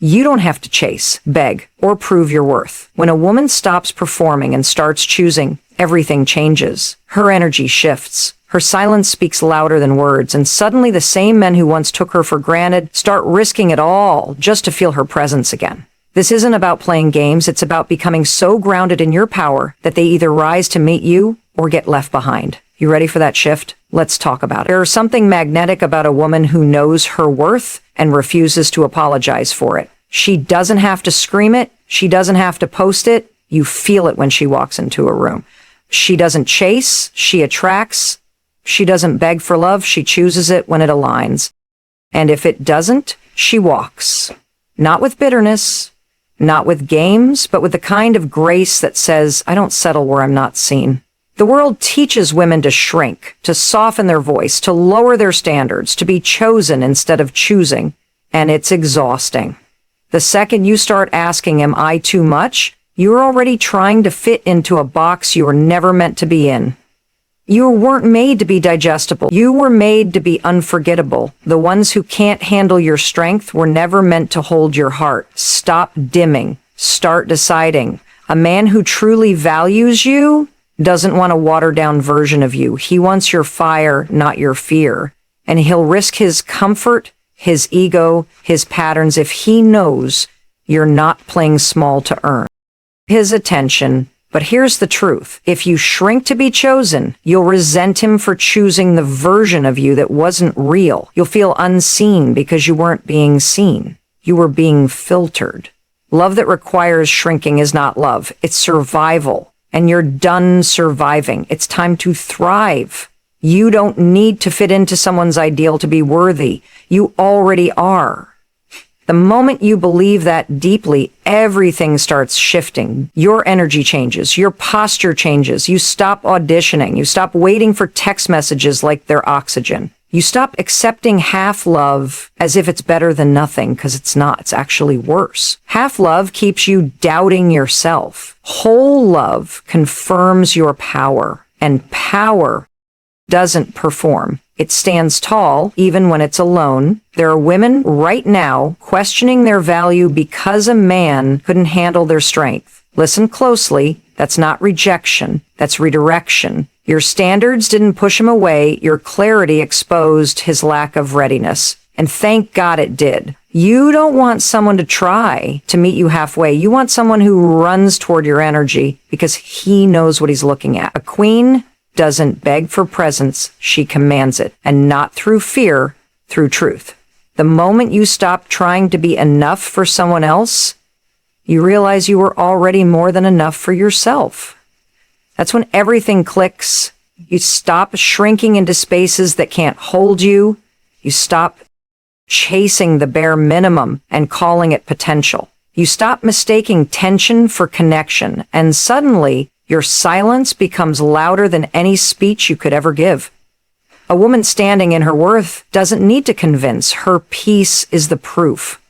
You don't have to chase, beg, or prove your worth. When a woman stops performing and starts choosing, everything changes. Her energy shifts. Her silence speaks louder than words, and suddenly the same men who once took her for granted start risking it all just to feel her presence again. This isn't about playing games, it's about becoming so grounded in your power that they either rise to meet you or get left behind. You ready for that shift? Let's talk about it. There's something magnetic about a woman who knows her worth and refuses to apologize for it. She doesn't have to scream it. She doesn't have to post it. You feel it when she walks into a room. She doesn't chase. She attracts. She doesn't beg for love. She chooses it when it aligns. And if it doesn't, she walks. Not with bitterness, not with games, but with the kind of grace that says, I don't settle where I'm not seen. The world teaches women to shrink, to soften their voice, to lower their standards, to be chosen instead of choosing. And it's exhausting. The second you start asking, am I too much? You're already trying to fit into a box you were never meant to be in. You weren't made to be digestible. You were made to be unforgettable. The ones who can't handle your strength were never meant to hold your heart. Stop dimming. Start deciding. A man who truly values you doesn't want a watered-down version of you. He wants your fire, not your fear. And he'll risk his comfort, his ego, his patterns if he knows you're not playing small to earn his attention. But here's the truth. If you shrink to be chosen, you'll resent him for choosing the version of you that wasn't real. You'll feel unseen because you weren't being seen. You were being filtered. Love that requires shrinking is not love. It's survival. And you're done surviving. It's time to thrive. You don't need to fit into someone's ideal to be worthy. You already are. The moment you believe that deeply, everything starts shifting. Your energy changes. Your posture changes. You stop auditioning. You stop waiting for text messages like they're oxygen. You stop accepting half love as if it's better than nothing, because it's not. It's actually worse. Half love keeps you doubting yourself. Whole love confirms your power, and power doesn't perform. It stands tall even when it's alone. There are women right now questioning their value because a man couldn't handle their strength. Listen closely. That's not rejection. That's redirection. Your standards didn't push him away. Your clarity exposed his lack of readiness. And thank God it did. You don't want someone to try to meet you halfway. You want someone who runs toward your energy because he knows what he's looking at. A queen doesn't beg for presence. She commands it. And not through fear, through truth. The moment you stop trying to be enough for someone else, you realize you were already more than enough for yourself. That's when everything clicks. You stop shrinking into spaces that can't hold you. You stop chasing the bare minimum and calling it potential. You stop mistaking tension for connection, and suddenly your silence becomes louder than any speech you could ever give. A woman standing in her worth doesn't need to convince. Her peace is the proof.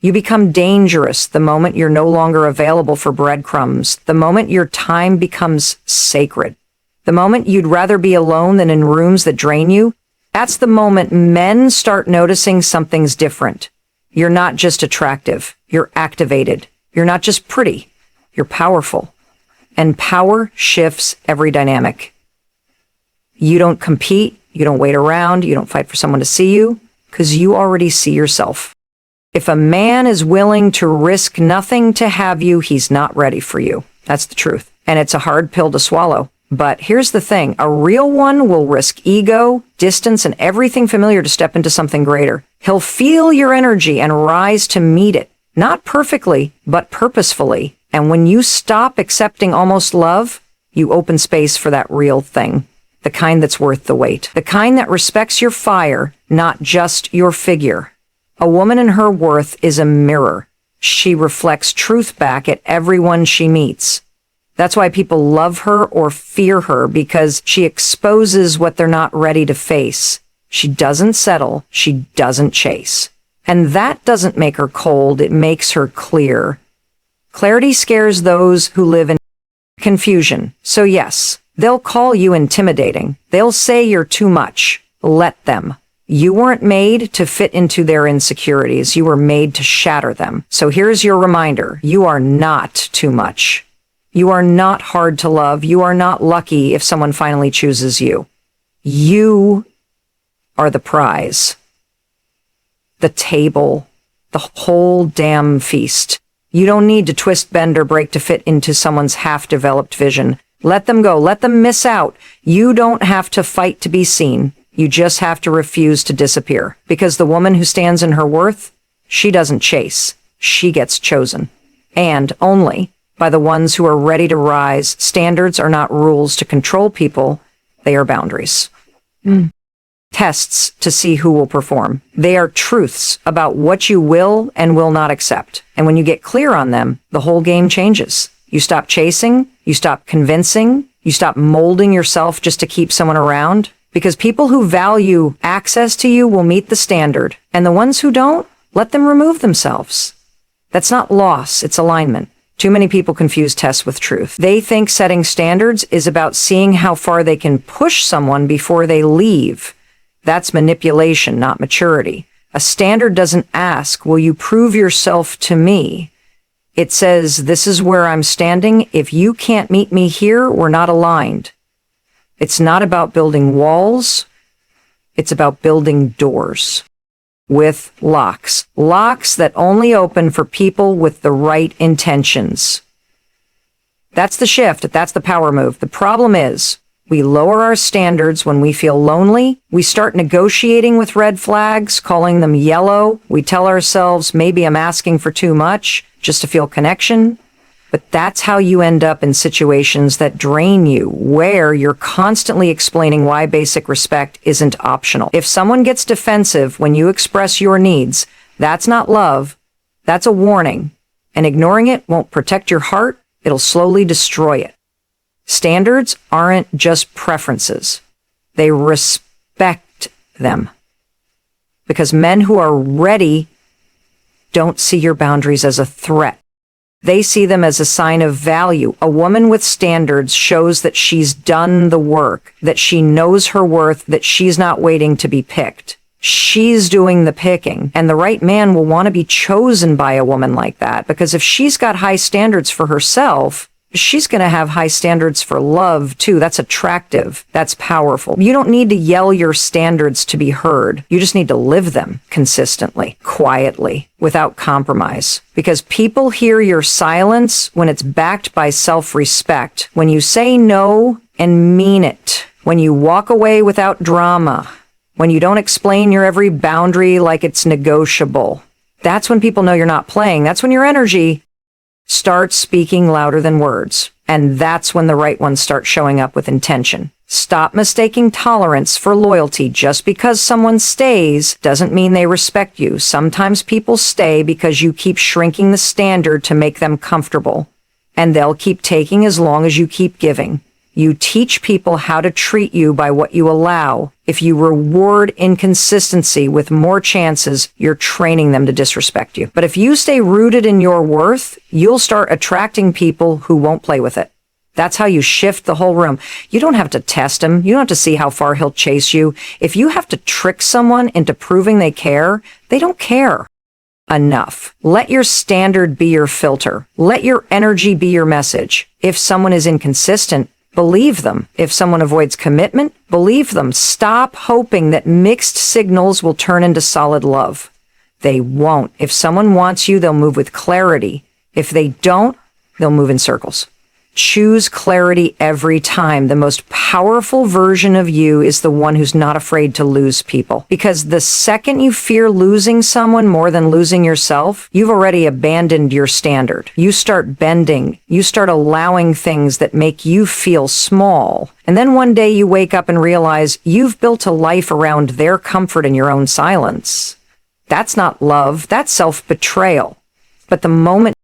You become dangerous the moment you're no longer available for breadcrumbs, the moment your time becomes sacred, the moment you'd rather be alone than in rooms that drain you. That's the moment men start noticing something's different. You're not just attractive, you're activated. You're not just pretty, you're powerful. And power shifts every dynamic. You don't compete, you don't wait around, you don't fight for someone to see you, because you already see yourself. If a man is willing to risk nothing to have you, he's not ready for you. That's the truth. And it's a hard pill to swallow. But here's the thing. A real one will risk ego, distance, and everything familiar to step into something greater. He'll feel your energy and rise to meet it. Not perfectly, but purposefully. And when you stop accepting almost love, you open space for that real thing. The kind that's worth the wait. The kind that respects your fire, not just your figure. A woman in her worth is a mirror. She reflects truth back at everyone she meets. That's why people love her or fear her, because she exposes what they're not ready to face. She doesn't settle. She doesn't chase. And that doesn't make her cold. It makes her clear. Clarity scares those who live in confusion. So yes, they'll call you intimidating. They'll say you're too much. Let them. You weren't made to fit into their insecurities. You were made to shatter them. So here's your reminder. You are not too much. You are not hard to love. You are not lucky if someone finally chooses you. You are the prize, the table, the whole damn feast. You don't need to twist, bend, or break to fit into someone's half-developed vision. Let them go. Let them miss out. You don't have to fight to be seen. You just have to refuse to disappear. Because the woman who stands in her worth, she doesn't chase. She gets chosen. And only by the ones who are ready to rise. Standards are not rules to control people. They are boundaries. Tests to see who will perform. They are truths about what you will and will not accept. And when you get clear on them, the whole game changes. You stop chasing, you stop convincing, you stop molding yourself just to keep someone around. Because people who value access to you will meet the standard. And the ones who don't, let them remove themselves. That's not loss, it's alignment. Too many people confuse tests with truth. They think setting standards is about seeing how far they can push someone before they leave. That's manipulation, not maturity. A standard doesn't ask, will you prove yourself to me? It says, this is where I'm standing. If you can't meet me here, we're not aligned. It's not about building walls. It's about building doors with locks. Locks that only open for people with the right intentions. That's the shift. That's the power move. The problem is, we lower our standards when we feel lonely. We start negotiating with red flags, calling them yellow. We tell ourselves, maybe I'm asking for too much just to feel connection. But that's how you end up in situations that drain you, where you're constantly explaining why basic respect isn't optional. If someone gets defensive when you express your needs, that's not love. That's a warning. And ignoring it won't protect your heart. It'll slowly destroy it. Standards aren't just preferences. They respect them. Because men who are ready don't see your boundaries as a threat. They see them as a sign of value. A woman with standards shows that she's done the work, that she knows her worth, that she's not waiting to be picked. She's doing the picking. And the right man will want to be chosen by a woman like that, because if she's got high standards for herself, she's going to have high standards for love too. That's attractive. That's powerful. You don't need to yell your standards to be heard. You just need to live them consistently, quietly, without compromise. Because people hear your silence when it's backed by self-respect. When you say no and mean it. When you walk away without drama. When you don't explain your every boundary like it's negotiable. That's when people know you're not playing. That's when your energy starts speaking louder than words. And that's when the right ones start showing up with intention. Stop mistaking tolerance for loyalty. Just because someone stays doesn't mean they respect you. Sometimes people stay because you keep shrinking the standard to make them comfortable. And they'll keep taking as long as you keep giving. You teach people how to treat you by what you allow. If you reward inconsistency with more chances, you're training them to disrespect you. But if you stay rooted in your worth, you'll start attracting people who won't play with it. That's how you shift the whole room. You don't have to test him. You don't have to see how far he'll chase you. If you have to trick someone into proving they care, they don't care enough. Let your standard be your filter. Let your energy be your message. If someone is inconsistent, believe them. If someone avoids commitment, believe them. Stop hoping that mixed signals will turn into solid love. They won't. If someone wants you, they'll move with clarity. If they don't, they'll move in circles. Choose clarity every time. The most powerful version of you is the one who's not afraid to lose people. Because the second you fear losing someone more than losing yourself, you've already abandoned your standard. You start bending. You start allowing things that make you feel small. And then one day you wake up and realize you've built a life around their comfort in your own silence. That's not love. That's self-betrayal. But the moment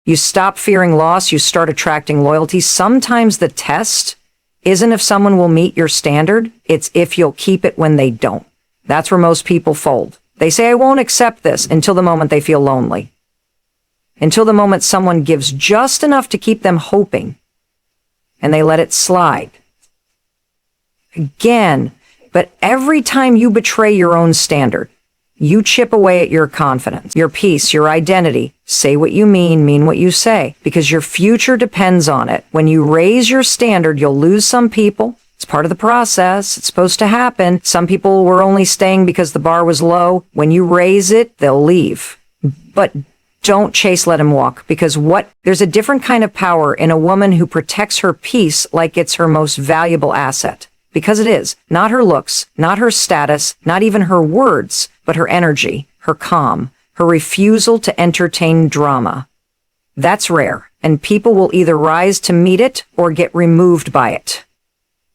you stop fearing loss, you start attracting loyalty. Sometimes the test isn't if someone will meet your standard, it's if you'll keep it when they don't. That's where most people fold. They say, I won't accept this, until the moment they feel lonely. Until the moment someone gives just enough to keep them hoping, and they let it slide. Again, But every time you betray your own standard, you chip away at your confidence, your peace, your identity. Say what you mean what you say, because your future depends on it. When you raise your standard, you'll lose some people. It's part of the process. It's supposed to happen. Some people were only staying because the bar was low. When you raise it, they'll leave. But don't chase, let him walk, because there's a different kind of power in a woman who protects her peace like it's her most valuable asset. Because it is. Not her looks, not her status, not even her words, but her energy, her calm, her refusal to entertain drama. That's rare, and people will either rise to meet it or get removed by it.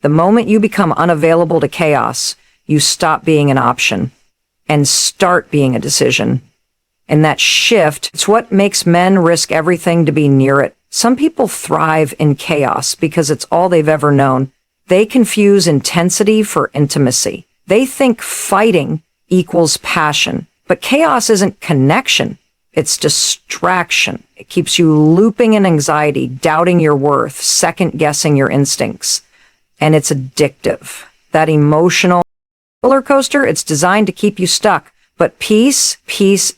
The moment you become unavailable to chaos, you stop being an option and start being a decision. And that shift, it's what makes men risk everything to be near it. Some people thrive in chaos because it's all they've ever known. They confuse intensity for intimacy. They think fighting equals passion, but chaos isn't connection. It's distraction. It keeps you looping in anxiety, doubting your worth, second-guessing your instincts. And it's addictive. That emotional roller coaster, it's designed to keep you stuck. But peace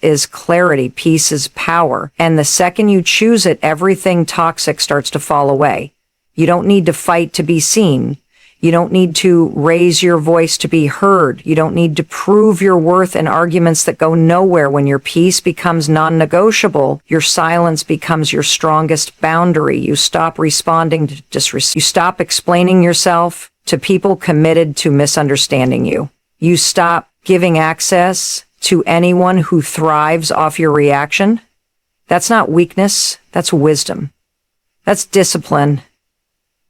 is clarity. Peace is power. And the second you choose it, everything toxic starts to fall away. You don't need to fight to be seen. You don't need to raise your voice to be heard. You don't need to prove your worth in arguments that go nowhere. When your peace becomes non-negotiable, your silence becomes your strongest boundary. You stop responding to disrespect. You stop explaining yourself to people committed to misunderstanding you. You stop giving access to anyone who thrives off your reaction. That's not weakness. That's wisdom. That's discipline.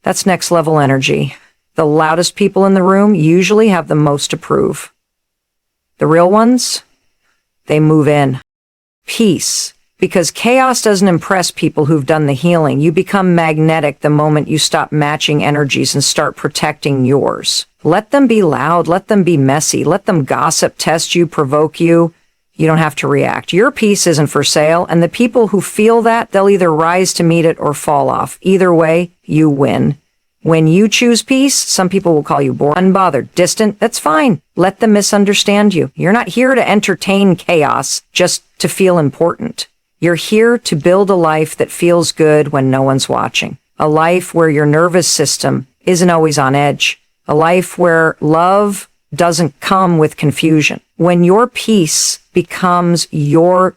That's next level energy. The loudest people in the room usually have the most to prove. The real ones, they move in. Peace. Because chaos doesn't impress people who've done the healing. You become magnetic the moment you stop matching energies and start protecting yours. Let them be loud. Let them be messy. Let them gossip, test you, provoke you. You don't have to react. Your peace isn't for sale, and the people who feel that, they'll either rise to meet it or fall off. Either way, you win. When you choose peace, some people will call you bored, unbothered, distant. That's fine. Let them misunderstand you. You're not here to entertain chaos just to feel important. You're here to build a life that feels good when no one's watching. A life where your nervous system isn't always on edge. A life where love doesn't come with confusion. When your peace becomes your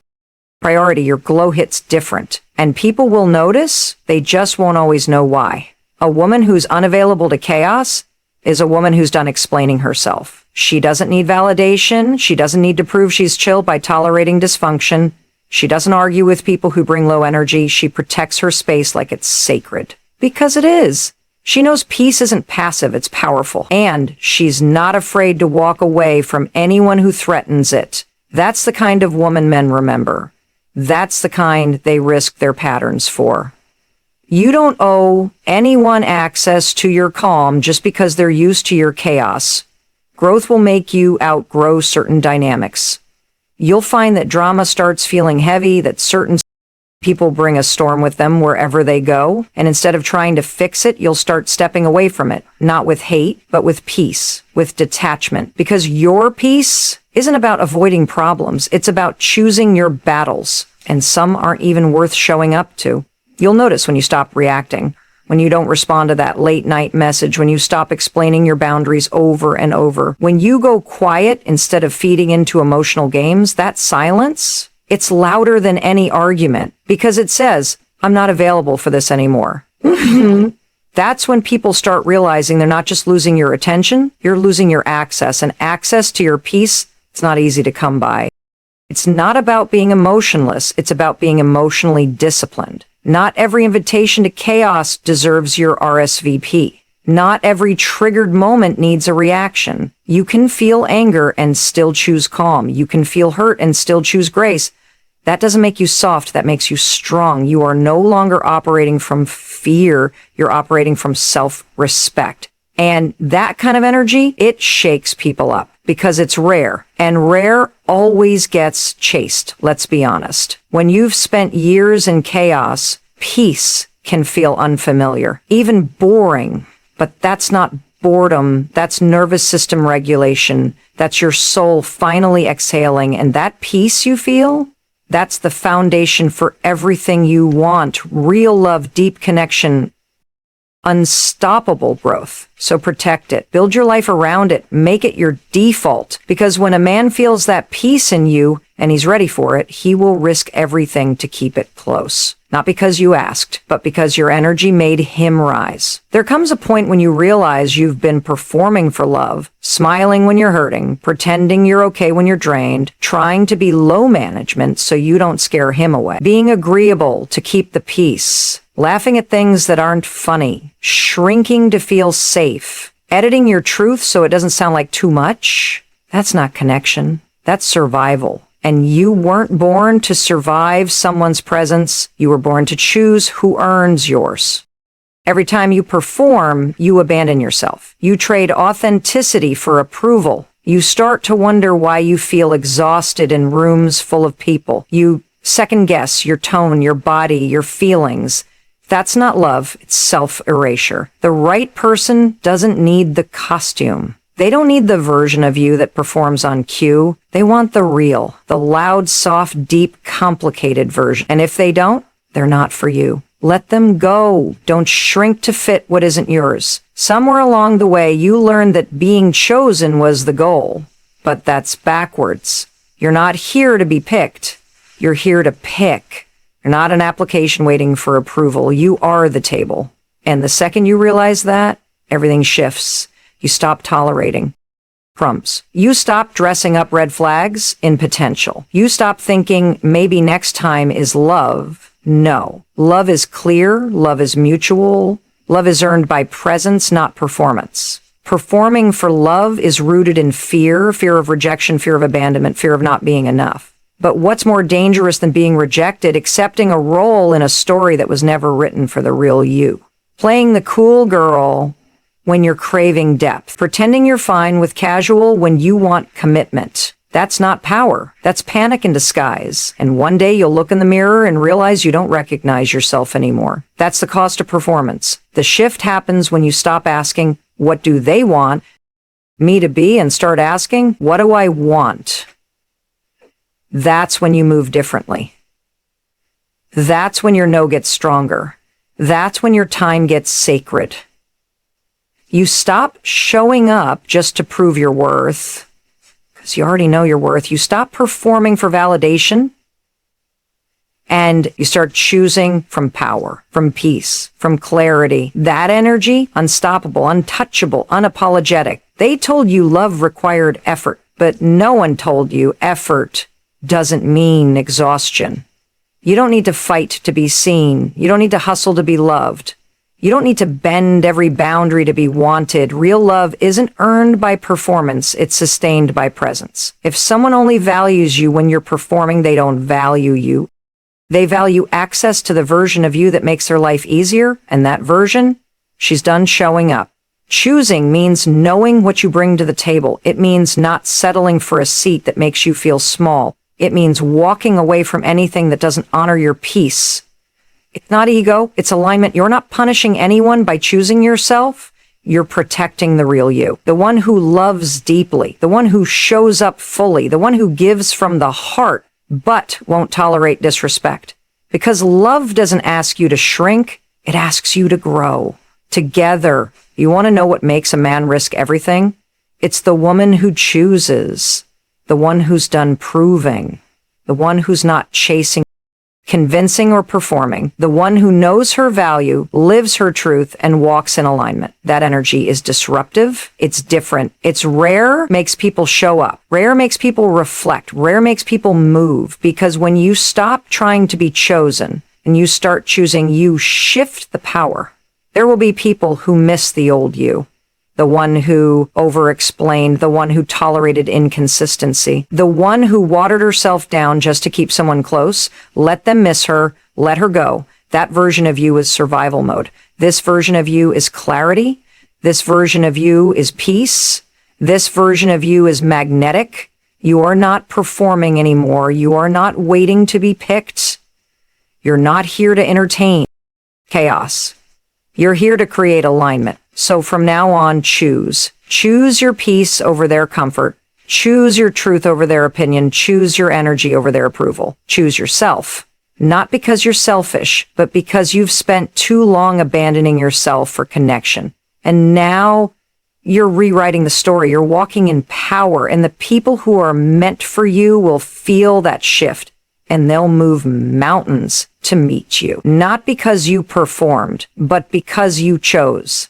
priority, your glow hits different. And people will notice, they just won't always know why. A woman who's unavailable to chaos is a woman who's done explaining herself. She doesn't need validation. She doesn't need to prove she's chill by tolerating dysfunction. She doesn't argue with people who bring low energy. She protects her space like it's sacred. Because it is. She knows peace isn't passive, it's powerful. And she's not afraid to walk away from anyone who threatens it. That's the kind of woman men remember. That's the kind they risk their patterns for. You don't owe anyone access to your calm just because they're used to your chaos. Growth will make you outgrow certain dynamics. You'll find that drama starts feeling heavy, that certain people bring a storm with them wherever they go, and instead of trying to fix it, you'll start stepping away from it, not with hate, but with peace, with detachment. Because your peace isn't about avoiding problems, it's about choosing your battles, and some aren't even worth showing up to. You'll notice when you stop reacting, when you don't respond to that late night message, when you stop explaining your boundaries over and over. When you go quiet instead of feeding into emotional games, that silence, it's louder than any argument because it says, I'm not available for this anymore. That's when people start realizing they're not just losing your attention, you're losing your access. And access to your peace, it's not easy to come by. It's not about being emotionless. It's about being emotionally disciplined. Not every invitation to chaos deserves your RSVP. Not every triggered moment needs a reaction. You can feel anger and still choose calm. You can feel hurt and still choose grace. That doesn't make you soft. That makes you strong. You are no longer operating from fear. You're operating from self-respect. And that kind of energy, it shakes people up because it's rare. And rare always gets chased, let's be honest. When you've spent years in chaos, peace can feel unfamiliar, even boring. But that's not boredom. That's nervous system regulation. That's your soul finally exhaling. And that peace you feel, that's the foundation for everything you want. Real love, deep connection, unstoppable growth. So protect it. Build your life around it. Make it your default. Because when a man feels that peace in you and he's ready for it, he will risk everything to keep it close. Not because you asked, but because your energy made him rise. There comes a point when you realize you've been performing for love, smiling when you're hurting, pretending you're okay when you're drained, trying to be low management so you don't scare him away, being agreeable to keep the peace, laughing at things that aren't funny, shrinking to feel safe, editing your truth so it doesn't sound like too much. That's not connection. That's survival. And you weren't born to survive someone's presence. You were born to choose who earns yours. Every time you perform, you abandon yourself. You trade authenticity for approval. You start to wonder why you feel exhausted in rooms full of people. You second guess your tone, your body, your feelings. That's not love. It's self-erasure. The right person doesn't need the costume. They don't need the version of you that performs on cue. They want the real, the loud, soft, deep, complicated version. And if they don't, they're not for you. Let them go. Don't shrink to fit what isn't yours. Somewhere along the way, you learned that being chosen was the goal. But that's backwards. You're not here to be picked. You're here to pick. You're not an application waiting for approval. You are the table. And the second you realize that, everything shifts. You stop tolerating crumbs. You stop dressing up red flags in potential. You stop thinking maybe next time is love. No. Love is clear. Love is mutual. Love is earned by presence, not performance. Performing for love is rooted in fear, fear of rejection, fear of abandonment, fear of not being enough. But what's more dangerous than being rejected? Accepting a role in a story that was never written for the real you. Playing the cool girl when you're craving depth. Pretending you're fine with casual when you want commitment. That's not power. That's panic in disguise. And one day you'll look in the mirror and realize you don't recognize yourself anymore. That's the cost of performance. The shift happens when you stop asking, what do they want me to be, and start asking, what do I want? That's when you move differently. That's when your no gets stronger. That's when your time gets sacred. You stop showing up just to prove your worth, because you already know your worth. You stop performing for validation, and you start choosing from power, from peace, from clarity. That energy, unstoppable, untouchable, unapologetic. They told you love required effort, but no one told you effort doesn't mean exhaustion. You don't need to fight to be seen. You don't need to hustle to be loved. You don't need to bend every boundary to be wanted. Real love isn't earned by performance. It's sustained by presence. If someone only values you when you're performing, they don't value you. They value access to the version of you that makes their life easier, and that version, she's done showing up. Choosing means knowing what you bring to the table. It means not settling for a seat that makes you feel small. It means walking away from anything that doesn't honor your peace. It's not ego, it's alignment. You're not punishing anyone by choosing yourself. You're protecting the real you. The one who loves deeply, the one who shows up fully, the one who gives from the heart, but won't tolerate disrespect. Because love doesn't ask you to shrink, it asks you to grow. Together. You want to know what makes a man risk everything? It's the woman who chooses, the one who's done proving, the one who's not chasing, convincing, or performing, the one who knows her value, lives her truth, and walks in alignment. That energy is disruptive. It's different. It's rare, makes people show up. Rare makes people reflect. Rare makes people move. Because when you stop trying to be chosen and you start choosing, you shift the power. There will be people who miss the old you. The one who over-explained, the one who tolerated inconsistency, the one who watered herself down just to keep someone close. Let them miss her. Let her go. That version of you is survival mode. This version of you is clarity. This version of you is peace. This version of you is magnetic. You are not performing anymore. You are not waiting to be picked. You're not here to entertain chaos. You're here to create alignment. So from now on, choose. Choose your peace over their comfort. Choose your truth over their opinion. Choose your energy over their approval. Choose yourself. Not because you're selfish, but because you've spent too long abandoning yourself for connection. And now you're rewriting the story. You're walking in power, and the people who are meant for you will feel that shift, and they'll move mountains to meet you. Not because you performed, but because you chose.